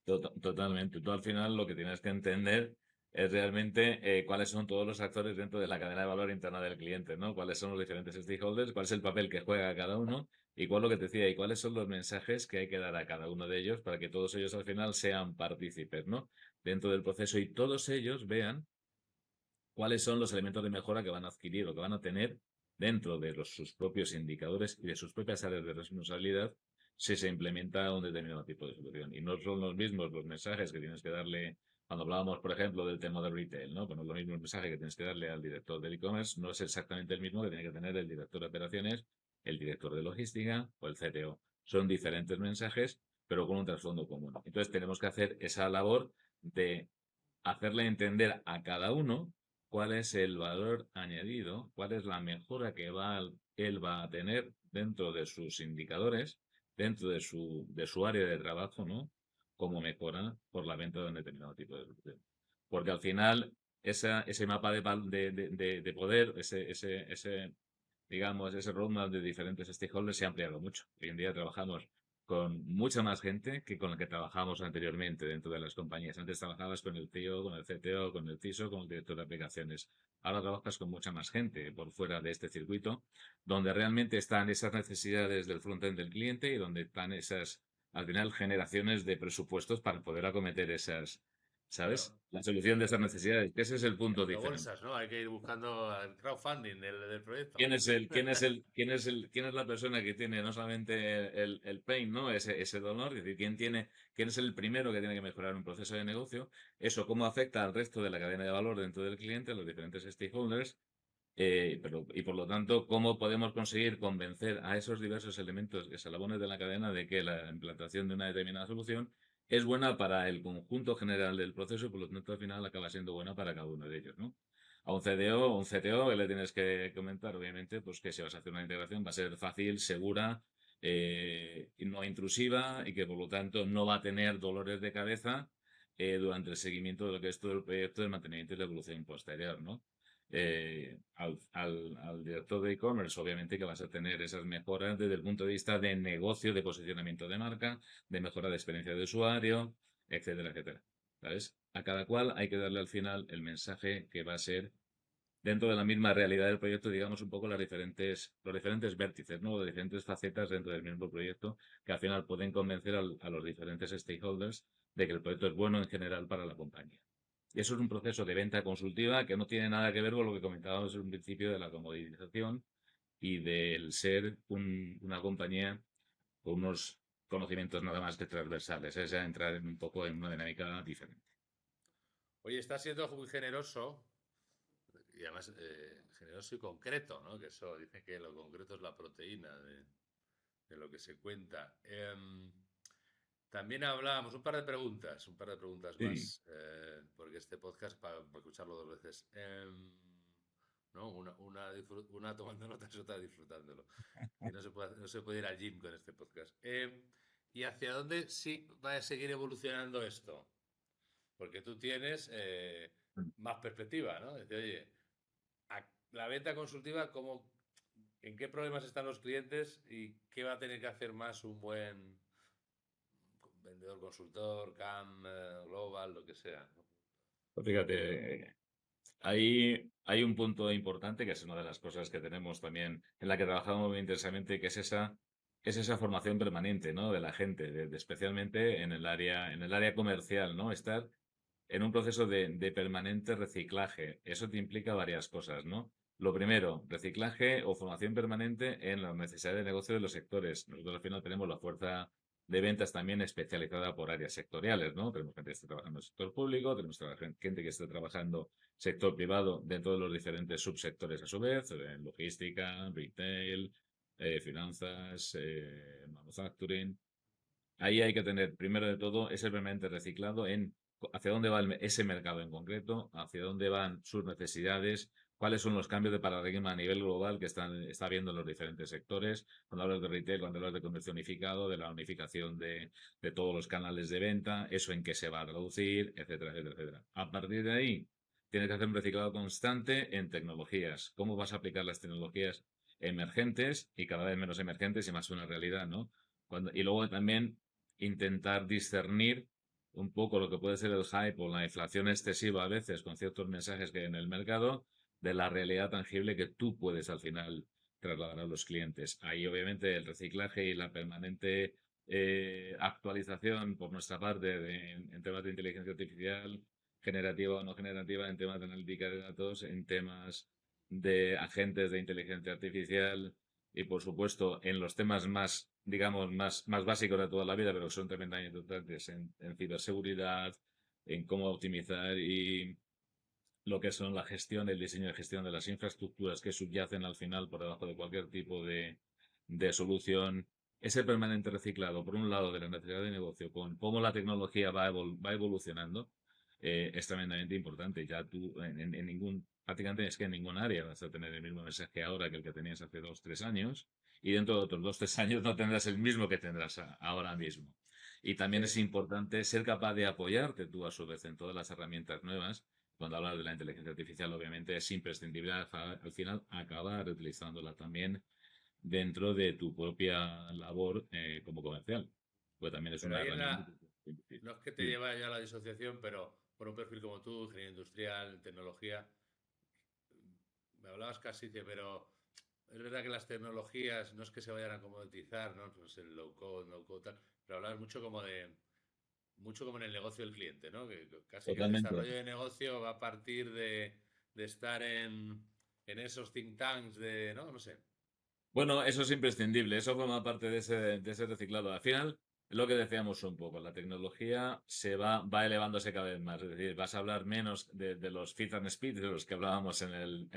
Totalmente. Tú al final lo que tienes que entender es realmente cuáles son todos los actores dentro de la cadena de valor interna del cliente, ¿no? Cuáles son los diferentes stakeholders, cuál es el papel que juega cada uno y cuál es lo que te decía, y cuáles son los mensajes que hay que dar a cada uno de ellos para que todos ellos al final sean partícipes, ¿no? Dentro del proceso y todos ellos vean cuáles son los elementos de mejora que van a adquirir o que van a tener dentro de sus propios indicadores y de sus propias áreas de responsabilidad si se implementa un determinado tipo de solución. Y no son los mismos los mensajes que tienes que darle, cuando hablábamos, por ejemplo, del tema de retail, ¿no? Bueno, lo mismo el mensaje que tienes que darle al director del e-commerce no es exactamente el mismo que tiene que tener el director de operaciones, el director de logística o el CTO. Son diferentes mensajes, pero con un trasfondo común. Entonces tenemos que hacer esa labor de hacerle entender a cada uno cuál es el valor añadido, cuál es la mejora que él va a tener dentro de sus indicadores, dentro de su área de trabajo, ¿no? Como mejora por la venta de un determinado tipo de solución. Porque al final, ese mapa de poder, digamos, ese roadmap de diferentes stakeholders se ha ampliado mucho. Hoy en día trabajamos con mucha más gente que con la que trabajábamos anteriormente dentro de las compañías. Antes trabajabas con el CEO, con el CTO, con el CISO, con el director de aplicaciones. Ahora trabajas con mucha más gente por fuera de este circuito, donde realmente están esas necesidades del frontend del cliente y donde están esas, al final, generaciones de presupuestos para poder acometer esas, Claro. ¿sabes? La solución de esas necesidades, que ese es el punto Haciendo diferente. bolsas, ¿no? Hay que ir buscando el crowdfunding del proyecto. Quién es la persona que tiene no solamente el pain, ¿no? Ese dolor, es decir, quién es el primero que tiene que mejorar un proceso de negocio, eso cómo afecta al resto de la cadena de valor dentro del cliente, los diferentes stakeholders, y por lo tanto, cómo podemos conseguir convencer a esos diversos elementos, eslabones de la cadena, de que la implantación de una determinada solución es buena para el conjunto general del proceso y por lo tanto al final acaba siendo buena para cada uno de ellos, ¿no? A un CDO o un CTO que le tienes que comentar, obviamente, pues que si vas a hacer una integración va a ser fácil, segura, y no intrusiva y que por lo tanto no va a tener dolores de cabeza durante el seguimiento de lo que es todo el proyecto de mantenimiento y la evolución posterior, ¿no? Al director de e-commerce, obviamente que vas a tener esas mejoras desde el punto de vista de negocio, de posicionamiento de marca, de mejora de experiencia de usuario, etcétera, etcétera. ¿Sabes? A cada cual hay que darle al final el mensaje que va a ser dentro de la misma realidad del proyecto, digamos un poco los diferentes vértices, ¿no? Las diferentes facetas dentro del mismo proyecto que al final pueden convencer a los diferentes stakeholders de que el proyecto es bueno en general para la compañía. Y eso es un proceso de venta consultiva que no tiene nada que ver con lo que comentábamos en un principio de la comoditización y del ser una compañía con unos conocimientos nada más que transversales. Es entrar un poco en una dinámica diferente. Oye, estás siendo muy generoso y además generoso y concreto, ¿no? Que eso dice que lo concreto es la proteína de lo que se cuenta. También hablábamos, un par de preguntas Sí, más, porque este podcast para escucharlo dos veces. ¿No? Una tomando notas y otra disfrutándolo. Que no se puede ir al gym con este podcast. ¿Y hacia dónde sí va a seguir evolucionando esto? Porque tú tienes más perspectiva, ¿no? Dice, oye, la venta consultiva, ¿en qué problemas están los clientes y qué va a tener que hacer más un buen vendedor consultor, CAM, Global, lo que sea? ¿No? pues fíjate, hay un punto importante que es una de las cosas que tenemos también, en la que trabajamos muy intensamente, que es esa formación permanente, ¿no? De la gente, especialmente en el área comercial, ¿no? Estar en un proceso de permanente reciclaje. Eso te implica varias cosas, ¿no? Lo primero, reciclaje o formación permanente en las necesidades de negocio de los sectores. Nosotros al final tenemos la fuerza de ventas también especializada por áreas sectoriales, ¿no? Tenemos gente que está trabajando en el sector público, tenemos gente que está trabajando sector privado dentro de los diferentes subsectores a su vez, logística, retail, finanzas, manufacturing. Ahí hay que tener, primero de todo, ese permanente reciclado en hacia dónde va ese mercado en concreto, hacia dónde van sus necesidades, cuáles son los cambios de paradigma a nivel global que está habiendo en los diferentes sectores. Cuando hablas de retail, cuando hablas de comercio unificado, de la unificación de todos los canales de venta, eso en qué se va a traducir, etcétera, etcétera, etcétera. A partir de ahí, tienes que hacer un reciclado constante en tecnologías. ¿Cómo vas a aplicar las tecnologías emergentes y cada vez menos emergentes y más una realidad, ¿no? Y luego también intentar discernir un poco lo que puede ser el hype o la inflación excesiva a veces con ciertos mensajes que hay en el mercado de la realidad tangible que tú puedes al final trasladar a los clientes. Ahí obviamente el reciclaje y la permanente actualización por nuestra parte en temas de inteligencia artificial, generativa o no generativa, en temas de analítica de datos, en temas de agentes de inteligencia artificial, y por supuesto en los temas más, digamos, más básicos de toda la vida, pero que son tremendamente importantes en ciberseguridad, en cómo optimizar y lo que son la gestión, el diseño de gestión de las infraestructuras que subyacen al final por debajo de cualquier tipo de solución. Ese permanente reciclado, por un lado, de la necesidad de negocio, con cómo la tecnología va evolucionando, es tremendamente importante. Ya tú, en ningún, prácticamente es que en ningún área vas a tener el mismo mensaje ahora que el que tenías hace 2, 3 años, y dentro de otros 2, 3 años no tendrás el mismo que tendrás ahora mismo. Y también es Eh, importante ser capaz de apoyarte tú a su vez en todas las herramientas nuevas. Cuando hablas de la inteligencia artificial, obviamente es imprescindible al final acabar utilizándola también dentro de tu propia labor como comercial, pues también es pero una ahí en herramienta. la... No es que te Sí, lleva ya a la disociación, pero por un perfil como tú, ingeniería industrial, tecnología, me hablabas casi, pero es verdad que las tecnologías no es que se vayan a comoditizar, ¿no? Pues el low code, no code, tal, pero hablabas mucho como en el negocio del cliente, ¿no? Que casi que el totalmente. desarrollo de negocio va a partir de estar en esos think tanks de, ¿no? No sé. Bueno, eso es imprescindible, eso forma parte de ese reciclado. Al final, lo que decíamos un poco, la tecnología va elevándose cada vez más. Es decir, vas a hablar menos de los fit and speed, de los que hablábamos en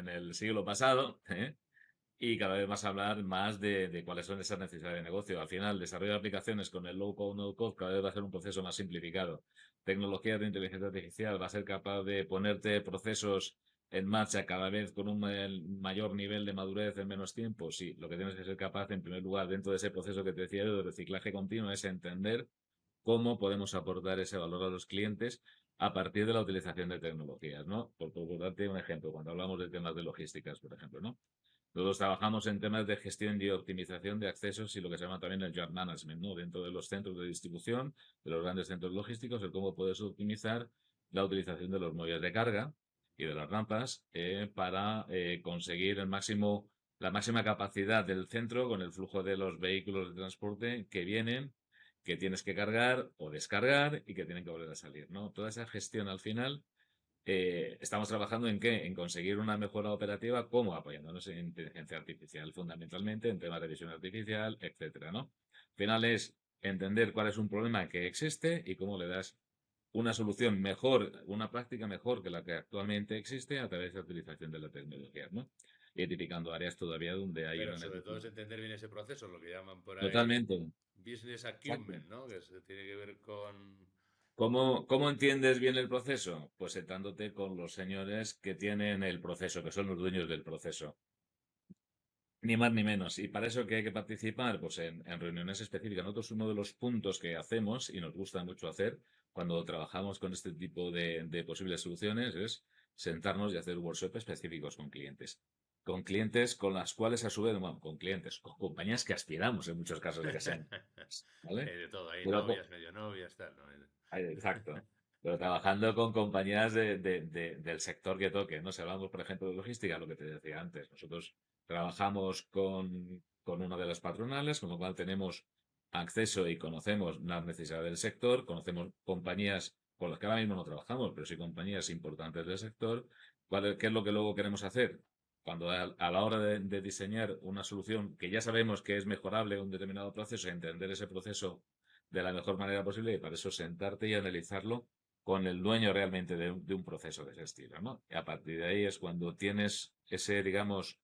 el siglo pasado, ¿eh? Y cada vez vas a hablar más de cuáles son esas necesidades de negocio. Al final, el desarrollo de aplicaciones con el low code, no code, cada vez va a ser un proceso más simplificado. Tecnologías de inteligencia artificial va a ser capaz de ponerte procesos en marcha cada vez con un mayor nivel de madurez en menos tiempo. Sí, lo que tienes que ser capaz, en primer lugar, dentro de ese proceso que te decía de reciclaje continuo, es entender cómo podemos aportar ese valor a los clientes a partir de la utilización de tecnologías, ¿no? Por darte un ejemplo, cuando hablamos de temas de logísticas, por ejemplo, ¿no? Nosotros trabajamos en temas de gestión y optimización de accesos y lo que se llama también el yard management, ¿no? Dentro de los centros de distribución, de los grandes centros logísticos, el cómo puedes optimizar la utilización de los muelles de carga y de las rampas para conseguir la máxima capacidad del centro con el flujo de los vehículos de transporte que vienen, que tienes que cargar o descargar y que tienen que volver a salir, ¿no? Toda esa gestión al final estamos trabajando en qué? En conseguir una mejora operativa, ¿cómo? Apoyándonos en inteligencia artificial, fundamentalmente en temas de visión artificial, etcétera, ¿no? Al final es entender cuál es un problema que existe y cómo le das una solución mejor, una práctica mejor que la que actualmente existe a través de la utilización de la tecnología, ¿no? Identificando áreas todavía donde hay Pero una sobre todo necesidad. es entender bien ese proceso, lo que llaman por ahí Totalmente. business Exacto. acumen, ¿no? Que se tiene que ver con... ¿Cómo entiendes bien el proceso? Pues sentándote con los señores que tienen el proceso, que son los dueños del proceso. Ni más ni menos. ¿Y para eso que hay que participar? Pues en reuniones específicas. Nosotros uno de los puntos que hacemos y nos gusta mucho hacer cuando trabajamos con este tipo de posibles soluciones es sentarnos y hacer workshops específicos con clientes. Con clientes con las cuales a su vez, bueno, con clientes, con compañías que aspiramos en muchos casos de que sean, ¿vale? De todo, ahí Pero, novias, medio novias, tal, ¿no? exacto. pero trabajando con compañías del sector que toque, ¿no? Si hablamos, por ejemplo, de logística, lo que te decía antes, nosotros trabajamos con una de las patronales, con lo cual tenemos acceso y conocemos las necesidades del sector, conocemos compañías con las que ahora mismo no trabajamos, pero sí compañías importantes del sector. ¿Qué es lo que luego queremos hacer? Cuando a la hora de diseñar una solución que ya sabemos que es mejorable en un determinado proceso, entender ese proceso de la mejor manera posible y para eso sentarte y analizarlo con el dueño realmente de un proceso de ese estilo, ¿no? Y a partir de ahí es cuando tienes ese, digamos,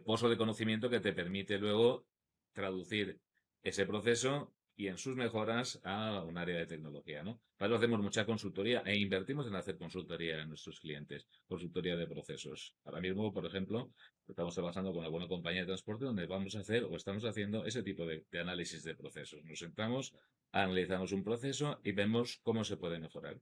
pozo de conocimiento que te permite luego traducir ese proceso y en sus mejoras a un área de tecnología, ¿no? Para eso hacemos mucha consultoría e invertimos en hacer consultoría a nuestros clientes, consultoría de procesos. Ahora mismo, por ejemplo, estamos trabajando con alguna compañía de transporte donde vamos a hacer o estamos haciendo ese tipo de análisis de procesos. Nos sentamos, analizamos un proceso y vemos cómo se puede mejorar.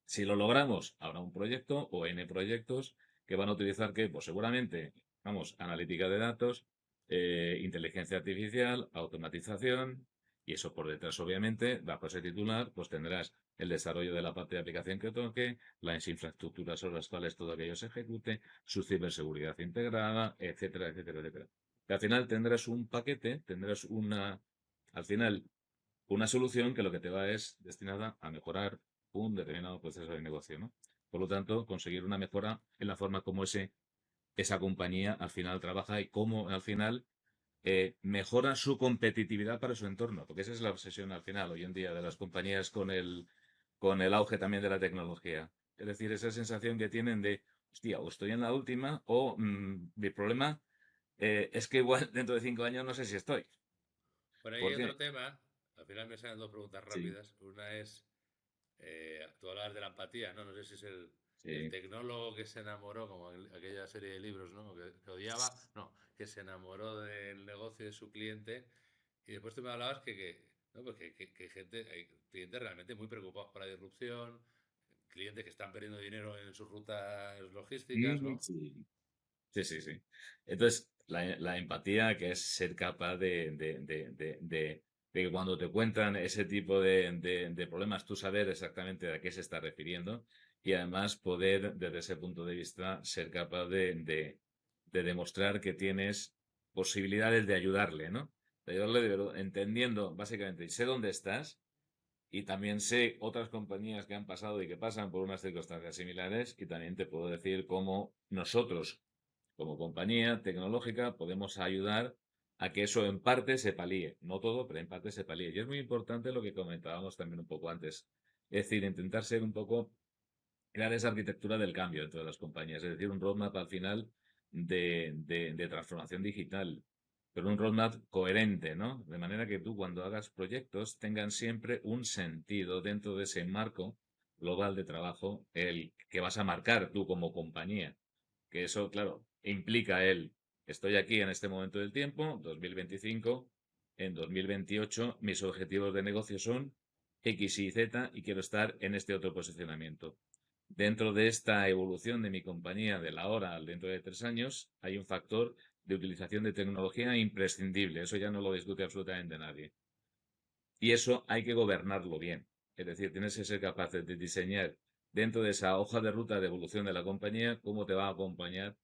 Si lo logramos, habrá un proyecto o N proyectos que van a utilizar que, pues seguramente, vamos, analítica de datos, inteligencia artificial, automatización, y eso por detrás, obviamente, bajo ese titular, pues tendrás el desarrollo de la parte de aplicación que toque, las infraestructuras sobre las cuales todo aquello se ejecute, su ciberseguridad integrada, etcétera, etcétera, etcétera. Y al final tendrás un paquete, tendrás al final, una solución que lo que te va es destinada a mejorar un determinado proceso de negocio, ¿no? Por lo tanto, conseguir una mejora en la forma como esa compañía al final trabaja y cómo al final mejora su competitividad para su entorno, porque esa es la obsesión al final hoy en día de las compañías con el auge también de la tecnología. Es decir, esa sensación que tienen de, hostia, o estoy en la última o mi problema es que igual dentro de 5 años no sé si estoy. Por ahí ¿Por hay otro qué? tema, al final me salen dos preguntas Sí, rápidas. Una es, tú hablabas de la empatía, ¿no? No sé si es el sí. tecnólogo que se enamoró, como en aquella serie de libros, ¿no? Que odiaba, no, que se enamoró del negocio de su cliente. Y después tú me hablabas ¿no? Pues que gente, hay clientes realmente muy preocupados por la disrupción, clientes que están perdiendo dinero en sus rutas logísticas, Sí, ¿no? sí. Sí, sí, sí. Entonces, la empatía, que es ser capaz de que cuando te cuentan ese tipo de problemas, tú saber exactamente a qué se está refiriendo y además poder, desde ese punto de vista, ser capaz de demostrar que tienes posibilidades de ayudarle, ¿no? De ayudarle entendiendo, básicamente, sé dónde estás y también sé otras compañías que han pasado y que pasan por unas circunstancias similares y también te puedo decir cómo nosotros como compañía tecnológica podemos ayudar a que eso en parte se palíe. No todo, pero en parte se palíe. Y es muy importante lo que comentábamos también un poco antes. Es decir, intentar ser un poco, crear esa arquitectura del cambio dentro de las compañías. Es decir, un roadmap al final de transformación digital. Pero un roadmap coherente, ¿no? De manera que tú cuando hagas proyectos tengan siempre un sentido dentro de ese marco global de trabajo, el que vas a marcar tú como compañía que eso, claro, implica estoy aquí en este momento del tiempo, 2025, en 2028 mis objetivos de negocio son X, Y, Z y quiero estar en este otro posicionamiento. Dentro de esta evolución de mi compañía de la hora al dentro de 3 años, hay un factor de utilización de tecnología imprescindible. Eso ya no lo discute absolutamente nadie. Y eso hay que gobernarlo bien. Es decir, tienes que ser capaz de diseñar dentro de esa hoja de ruta de evolución de la compañía cómo te va a acompañar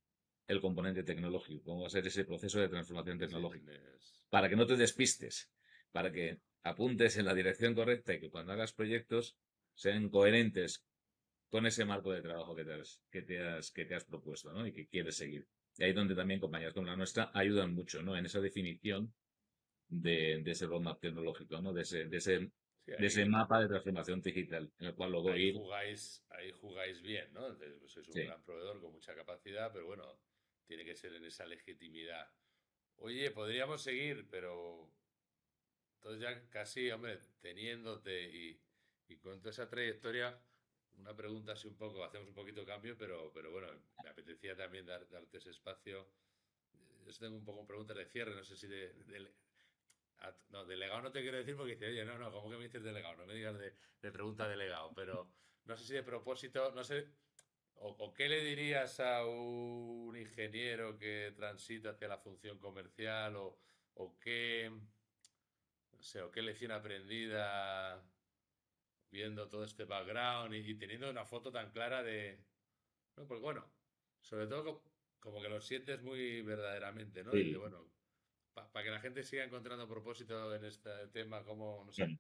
el componente tecnológico, cómo va a ser ese proceso de transformación Sí, tecnológica. tienes... Para que no te despistes, para que apuntes en la dirección correcta y que cuando hagas proyectos sean coherentes con ese marco de trabajo que te has propuesto, ¿no? Y que quieres seguir. Y ahí es donde también compañías como la nuestra ayudan mucho, ¿no? En esa definición de ese roadmap tecnológico, ¿no? Sí, De ese mapa de transformación digital, en el cual luego ir, ahí jugáis bien, ¿no? Entonces, pues sois un sí, gran proveedor con mucha capacidad, pero bueno, tiene que ser en esa legitimidad. Oye, podríamos seguir, pero entonces ya casi, hombre, teniéndote y con toda esa trayectoria, una pregunta así un poco, hacemos un poquito de cambio, pero bueno, me apetecía también darte ese espacio. Yo tengo un poco preguntas de cierre, no sé si no, delegado no te quiero decir porque dice, oye, no, no, ¿cómo que me dices delegado? No me digas de pregunta delegado, pero no sé si de propósito, no sé, o qué le dirías a un ingeniero que transita hacia la función comercial, o qué, no sé, o qué lección aprendida viendo todo este background y teniendo una foto tan clara de... ¿no? Pues bueno, sobre todo como que lo sientes muy verdaderamente, ¿no? Sí. Y bueno, para que la gente siga encontrando propósito en este tema, como, no sé. Bueno,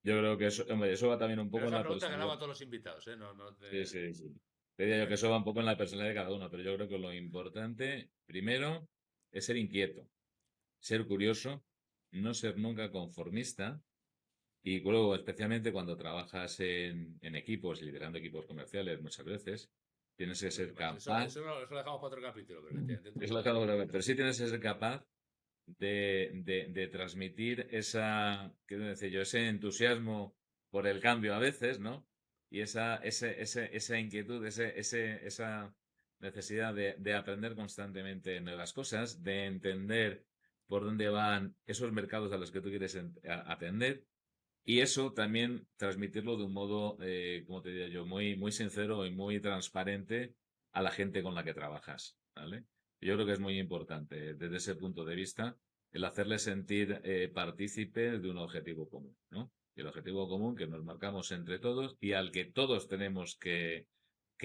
yo creo que eso, hombre, eso va también un Pero poco es en la la pregunta que le hago personalidad. a todos los invitados, ¿eh? No Sí, sí, sí. Te diría yo que eso va un poco en la personalidad de cada uno, pero yo creo que lo importante, primero, es ser inquieto, ser curioso, no ser nunca conformista y luego, especialmente cuando trabajas en equipos, liderando equipos comerciales muchas veces, tienes que ser capaz, Eso lo dejamos para otro capítulo, pero efectivamente es lo que hago, pero sí tienes que ser capaz de transmitir quiero decir yo, ese entusiasmo por el cambio a veces, ¿no? Y esa inquietud, esa necesidad de aprender constantemente nuevas cosas, de entender por dónde van esos mercados a los que tú quieres atender. Y eso también transmitirlo de un modo, como te diría yo, muy, muy sincero y muy transparente a la gente con la que trabajas, ¿vale? Yo creo que es muy importante desde ese punto de vista el hacerles sentir partícipes de un objetivo común, ¿no? Y el objetivo común que nos marcamos entre todos y al que todos tenemos que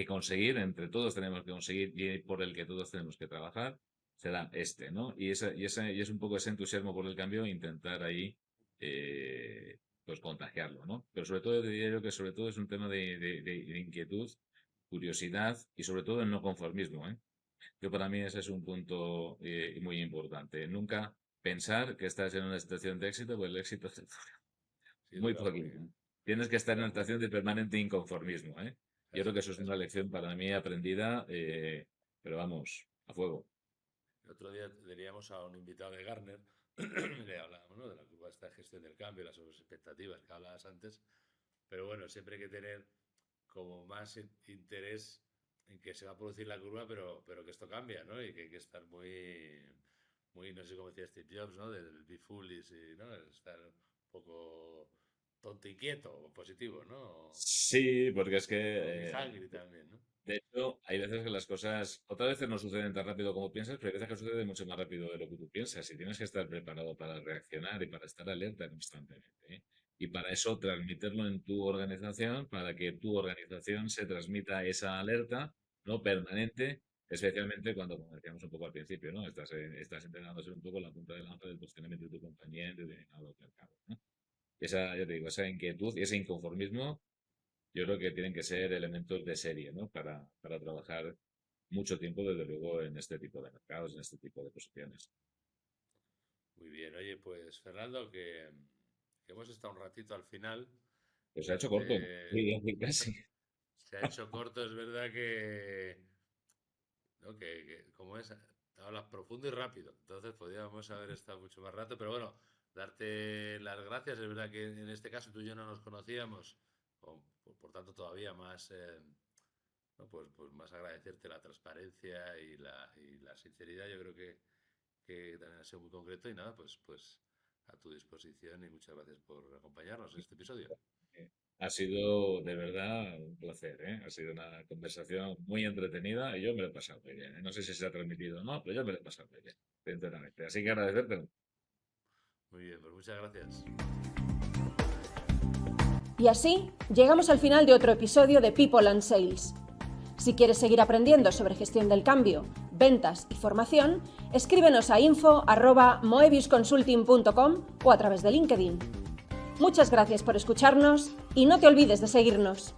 conseguir, entre todos tenemos que conseguir y por el que todos tenemos que trabajar, será este, ¿no? Y es un poco ese entusiasmo por el cambio, intentar ahí pues contagiarlo, ¿no? Pero sobre todo diría yo que sobre todo es un tema de inquietud, curiosidad y sobre todo el no conformismo, ¿eh? Yo para mí ese es un punto muy importante. Nunca pensar que estás en una situación de éxito, pues el éxito es sí, muy dura muy... poquito. Tienes que estar en dura una muy... situación de permanente inconformismo, ¿eh? Yo creo que eso es una lección para mí aprendida, pero vamos, a fuego. El otro día teníamos a un invitado de Gartner, le hablábamos, ¿no? De la curva de gestión del cambio, las expectativas que hablabas antes, pero bueno, siempre hay que tener como más interés en que se va a producir la curva, pero que esto cambia, ¿no? Y que hay que estar muy, no sé cómo decía Steve Jobs, ¿no? Del be foolish, ¿no? El estar un poco tonto y quieto, o positivo, ¿no? Sí, porque es O be que hungry también, ¿no? de hecho, hay veces que las cosas, otras veces no suceden tan rápido como piensas, pero hay veces que suceden mucho más rápido de lo que tú piensas y tienes que estar preparado para reaccionar y para estar alerta constantemente, ¿eh? Y para eso transmitirlo en tu organización, para que tu organización se transmita esa alerta, ¿no? Permanente, especialmente cuando, como decíamos un poco al principio, ¿no? Estás intentando ser un poco la punta de lanza del posicionamiento de tu compañía en determinado mercado, ¿no? Ya te digo, esa inquietud y ese inconformismo yo creo que tienen que ser elementos de serie, ¿no? Para trabajar mucho tiempo, desde luego, en este tipo de mercados, en este tipo de posiciones. Muy bien, oye, pues Fernando, que hemos estado un ratito al final. Pues se ha hecho corto, Darte, sí, casi. se ha hecho corto, es verdad que, ¿no? Como es, hablas profundo y rápido, entonces podríamos haber estado mucho más rato, pero bueno, darte las gracias, es verdad que en este caso tú y yo no nos conocíamos, por tanto todavía más, ¿no? Pues más agradecerte la transparencia y la sinceridad, yo creo que también ha sido muy concreto y nada, pues a tu disposición y muchas gracias por acompañarnos en este episodio. Ha sido de verdad un placer, ¿eh? Ha sido una conversación muy entretenida y yo me lo he pasado muy bien, ¿eh? No sé si se ha transmitido o no, pero yo me lo he pasado muy bien, sinceramente. Así que agradecerte. Muy bien, pues muchas gracias. Y así llegamos al final de otro episodio de People and Sales. Si quieres seguir aprendiendo sobre gestión del cambio, ventas y formación, escríbenos a info@moebiusconsulting.com o a través de LinkedIn. Muchas gracias por escucharnos y no te olvides de seguirnos.